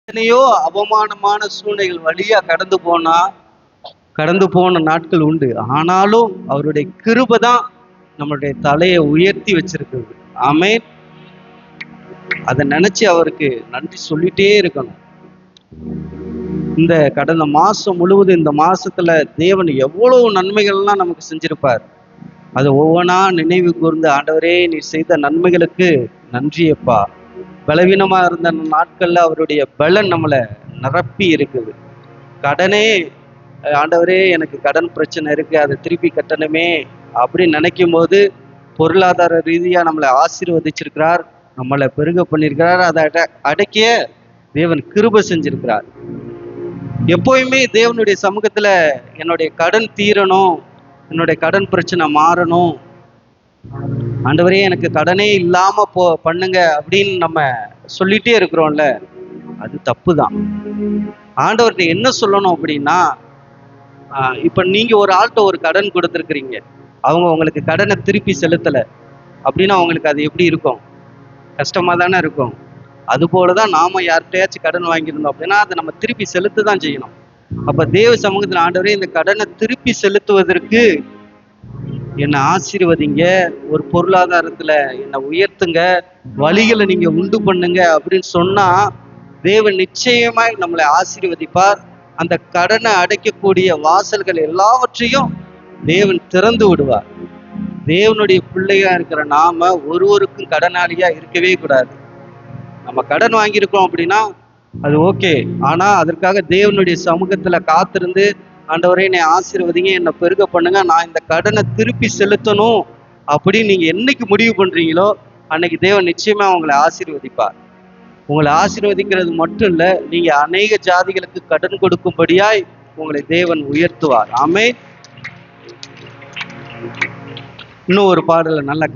எத்தனையோ அவமானமான சூழ்நிலைகள் வழியா கடந்து போன நாட்கள் உண்டு. ஆனாலும் அவருடைய கிருபை தான் நம்மளுடைய தலையை உயர்த்தி வச்சிருக்கிறது. ஆமென். அதை நினைச்சு அவருக்கு நன்றி சொல்லிட்டே இருக்கணும். இந்த கடந்த மாசம் முழுவதும், இந்த மாசத்துல தேவன் எவ்வளவு நன்மைகள்லாம் நமக்கு செஞ்சிருப்பார். அதை ஒவ்வொன்றா நினைவு கூர்ந்து, ஆண்டவரே நீ செய்த நன்மைகளுக்கு நன்றியப்பா. பலவீனமா இருந்த நாட்கள்ல அவருடைய பலன் நம்மளை நிரப்பி இருக்குது. கடனே, ஆண்டவரே எனக்கு கடன் பிரச்சனை இருக்கு, அதை திருப்பி கட்டணுமே அப்படின்னு நினைக்கும் போது பொருளாதார ரீதியா நம்மளை ஆசீர்வதிச்சிருக்கிறார், நம்மளை பெருக பண்ணியிருக்கிறார். அதை அடக்கிய தேவன் கிருபை செஞ்சிருக்கிறார். எப்போயுமே தேவனுடைய சமூகத்துல என்னுடைய கடன் தீரணும், என்னுடைய கடன் பிரச்சனை மாறணும், ஆண்டவரே எனக்கு கடனே இல்லாம பண்ணுங்க அப்படின்னு நம்ம சொல்லிட்டே இருக்கிறோம்ல, அது தப்பு தான். ஆண்டவர்கிட்ட என்ன சொல்லணும் அப்படின்னா, இப்ப நீங்க ஒரு ஆள்கிட்ட ஒரு கடன் கொடுத்துருக்குறீங்க, அவங்க உங்களுக்கு கடனை திருப்பி செலுத்தலை அப்படின்னா உங்களுக்கு அது எப்படி இருக்கும்? கஷ்டமா தானே இருக்கும். அது போலதான் நாம யார்கிட்டயாச்சும் கடன் வாங்கியிருந்தோம் அப்படின்னா அதை நம்ம திருப்பி செலுத்த தான் செய்யணும். அப்ப தேவ சமூகத்துல, ஆண்டவரே இந்த கடனை திருப்பி செலுத்துவதற்கு என்னை ஆசீர்வதிங்க, ஒரு பொருளாதாரத்துல என்னை உயர்த்துங்க, வழிகளை நீங்க உண்டு பண்ணுங்க அப்படின்னு சொன்னா தேவன் நிச்சயமாய் நம்மளை ஆசீர்வதிப்பார். அந்த கடனை அடைக்கக்கூடிய வாசல்கள் எல்லாவற்றையும் தேவன் திறந்து விடுவார். தேவனுடைய பிள்ளையா இருக்கிற நாம ஒருவருக்கும் கடனாளியா இருக்கவே கூடாது. நம்ம கடன் வாங்கியிருக்கோம் அப்படின்னா அது ஓகே, ஆனா அதற்காக தேவனுடைய சமூகத்துல காத்திருந்து, ஆண்டவரே என்னை ஆசீர்வதிங்க, என்னை பெருக பண்ணுங்க, நான் இந்த கடனை திருப்பி செலுத்தணும் அப்படின்னு நீங்க என்னைக்கு முடிவு பண்றீங்களோ அன்னைக்கு தேவன் நிச்சயமா உங்களை ஆசீர்வதிப்பார். உங்களை ஆசீர்வதிக்கிறது மட்டும் இல்ல, நீங்க அநேக ஜாதிகளுக்கு கடன் கொடுக்கும்படியாய் உங்களை தேவன் உயர்த்துவார். ஆமென். இன்னும் ஒரு பாடல நல்லா